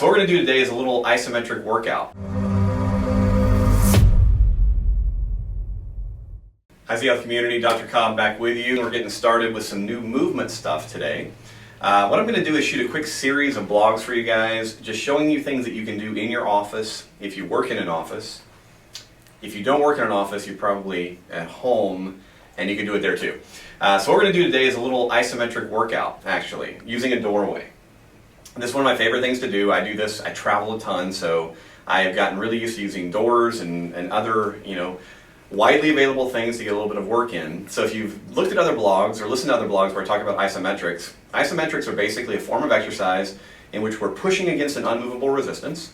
What we're going to do today is a little isometric workout. Hi Health Community, Dr. Cobb back with you. We're getting started with some new movement stuff today. What I'm going to do is shoot a quick series of blogs for you guys, just showing you things that you can do in your office if you work in an office. If you don't work in an office, you're probably at home and you can do it there too. So what we're going to do today is a little isometric workout, actually, using a doorway. This is one of my favorite things to do. I do this, I travel a ton, so I have gotten really used to using doors and other, widely available things to get a little bit of work in. So if you've looked at other blogs or listened to other blogs where I talk about isometrics, isometrics are basically a form of exercise in which we're pushing against an unmovable resistance,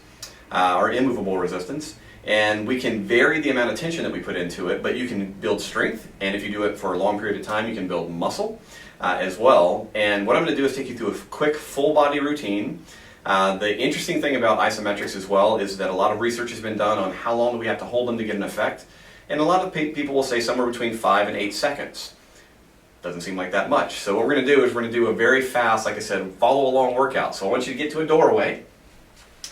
or immovable resistance, and we can vary the amount of tension that we put into it, but you can build strength, and if you do it for a long period of time, you can build muscle as well. And what I'm going to do is take you through a quick full body routine. The interesting thing about isometrics as well is that a lot of research has been done on how long do we have to hold them to get an effect, and a lot of people will say somewhere between 5 and 8 seconds. Doesn't seem like that much. So what we're going to do is we're going to do a very fast, like I said, follow along workout. So I want you to get to a doorway,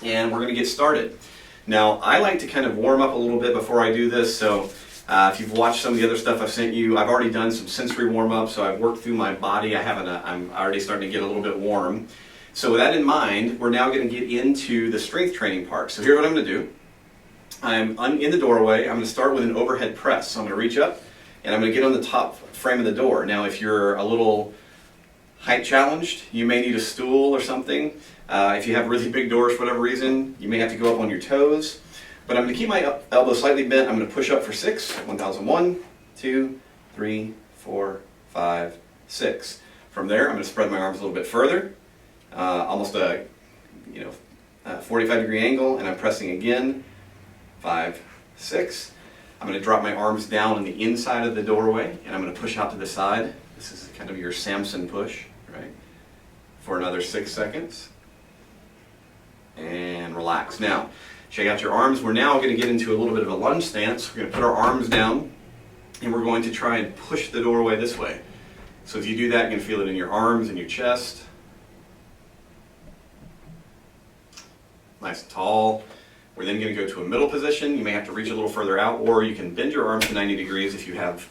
and we're going to get started. Now, I like to kind of warm up a little bit before I do this, so if you've watched some of the other stuff I've sent you, I've already done some sensory warm-up, so I've worked through my body. I'm already starting to get a little bit warm. So with that in mind, we're now going to get into the strength training part. So here's what I'm going to do. I'm in the doorway. I'm going to start with an overhead press. So I'm going to reach up, and I'm going to get on the top frame of the door. Now, if you're a little height challenged, you may need a stool or something. If you have really big doors for whatever reason, you may have to go up on your toes. But I'm going to keep my elbow slightly bent. I'm going to push up for 6. 1,001, 2, 3, 4, 5, 6. From there, I'm going to spread my arms a little bit further, almost a 45-degree angle, and I'm pressing again. 5, 6. I'm going to drop my arms down on the inside of the doorway, and I'm going to push out to the side. This is kind of your Samson push, right? For another 6 seconds. And relax. Now, shake out your arms. We're now going to get into a little bit of a lunge stance. We're going to put our arms down, and we're going to try and push the doorway this way. So if you do that, you're going to feel it in your arms and your chest. Nice and tall. We're then going to go to a middle position. You may have to reach a little further out, or you can bend your arms to 90 degrees if you have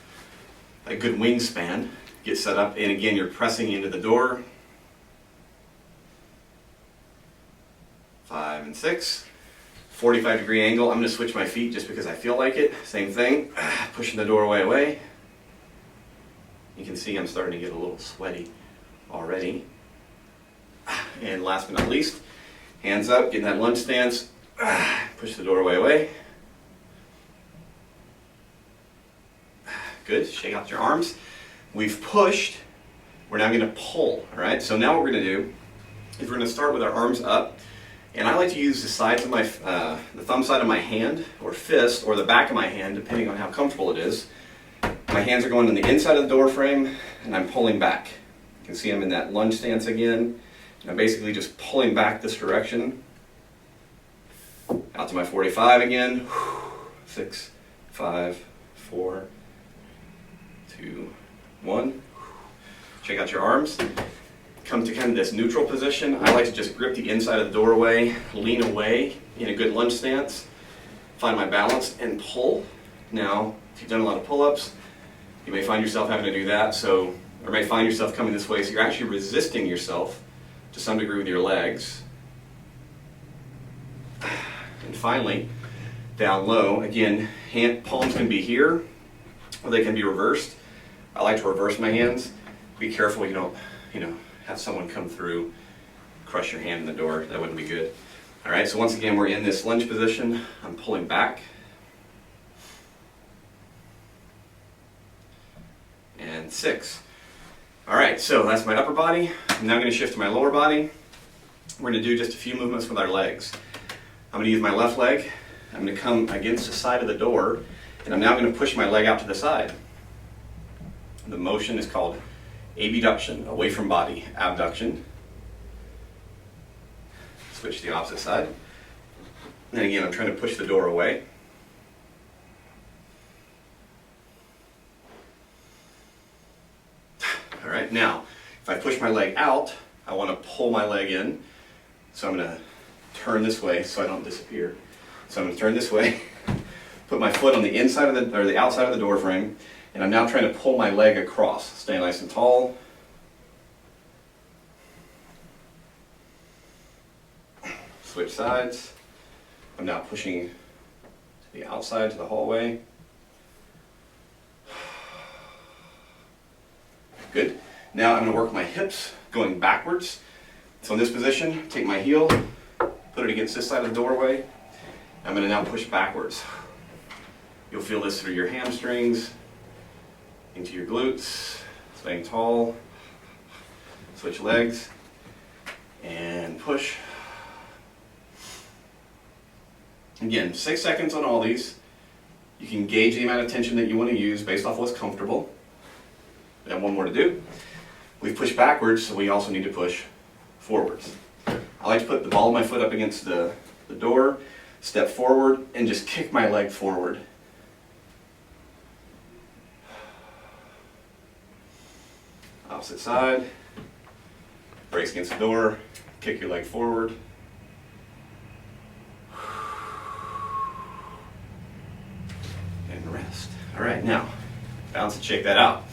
a good wingspan. Get set up, and again, you're pressing into the door. 5 and 6. 45-degree angle. I'm going to switch my feet just because I feel like it. Same thing. Pushing the doorway away. You can see I'm starting to get a little sweaty already. And last but not least, hands up, getting that lunge stance. Push the doorway away. Good. Shake out your arms. We've pushed. We're now going to pull. All right. So now what we're going to do is we're going to start with our arms up. And I like to use the sides of my, the thumb side of my hand, or fist, or the back of my hand, depending on how comfortable it is. My hands are going on the inside of the door frame, and I'm pulling back. You can see I'm in that lunge stance again. And I'm basically just pulling back this direction. Out to my 45 again. 6, 5, 4, 2, 1. Check out your arms. Come to kind of this neutral position. I like to just grip the inside of the doorway, lean away in a good lunge stance, find my balance, and pull. Now, if you've done a lot of pull-ups, you may find yourself having to do that, or may find yourself coming this way, so you're actually resisting yourself to some degree with your legs. And finally, down low, again, palms can be here, or they can be reversed. I like to reverse my hands. Be careful you don't, have someone come through, crush your hand in the door. That wouldn't be good. All right, so once again, we're in this lunge position. I'm pulling back. And 6. All right, so that's my upper body. I'm now going to shift to my lower body. We're going to do just a few movements with our legs. I'm going to use my left leg. I'm going to come against the side of the door, and I'm now going to push my leg out to the side. The motion is called abduction, away from body, abduction. Switch to the opposite side. And again, I'm trying to push the door away. All right, now, if I push my leg out, I want to pull my leg in. So I'm going to turn this way so I don't disappear. So I'm going to turn this way, put my foot on the inside of the outside of the door frame, and I'm now trying to pull my leg across. Stay nice and tall. Switch sides. I'm now pushing to the outside, to the hallway. Good. Now I'm going to work my hips going backwards. So in this position, take my heel, put it against this side of the doorway. I'm going to now push backwards. You'll feel this through your hamstrings, into your glutes, staying tall. Switch legs, and push. Again, 6 seconds on all these. You can gauge the amount of tension that you want to use based off what's comfortable. And one more to do. We've pushed backwards, so we also need to push forwards. I like to put the ball of my foot up against the door, step forward, and just kick my leg forward. Opposite side. Brace against the door, kick your leg forward. And rest. All right, now, balance and shake that out.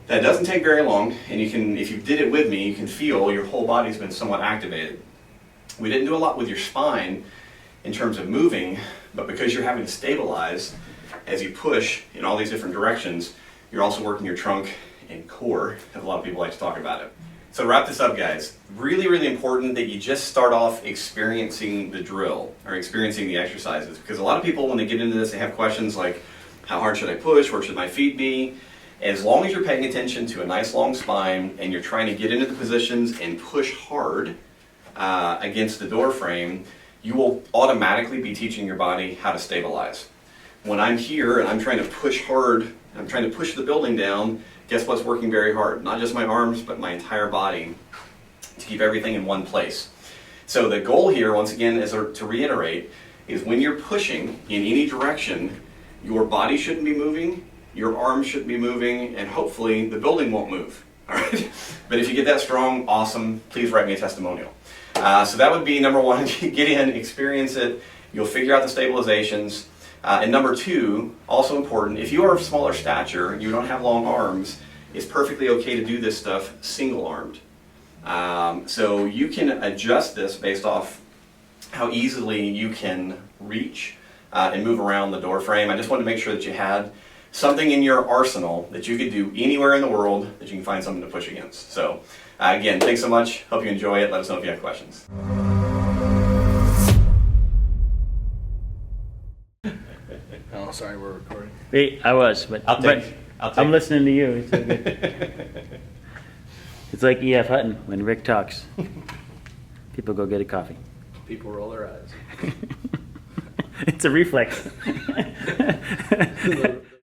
That doesn't take very long, and you can, if you did it with me, you can feel your whole body's been somewhat activated. We didn't do a lot with your spine in terms of moving, but because you're having to stabilize as you push in all these different directions, you're also working your trunk and core, as a lot of people like to talk about it. So to wrap this up, guys, really, really important that you just start off experiencing the drill or experiencing the exercises, because a lot of people, when they get into this, they have questions like, how hard should I push? Where should my feet be? As long as you're paying attention to a nice long spine and you're trying to get into the positions and push hard against the door frame, you will automatically be teaching your body how to stabilize. When I'm here and I'm trying to push hard, I'm trying to push the building down, guess what's working very hard? Not just my arms, but my entire body to keep everything in one place. So the goal here, once again, is to reiterate, is when you're pushing in any direction, your body shouldn't be moving, your arms shouldn't be moving, and hopefully the building won't move. All right? But if you get that strong, awesome, please write me a testimonial. So that would be number one, get in, experience it, you'll figure out the stabilizations. And number two, also important, if you are of smaller stature and you don't have long arms, it's perfectly okay to do this stuff single-armed. So you can adjust this based off how easily you can reach and move around the door frame. I just wanted to make sure that you had something in your arsenal that you could do anywhere in the world that you can find something to push against. So again, thanks so much. Hope you enjoy it. Let us know if you have questions. Oh, sorry, we're recording. Wait, I was, but I'm listening to you. It's so good. It's like E.F. Hutton when Rick talks. People go get a coffee. People roll their eyes. It's a reflex.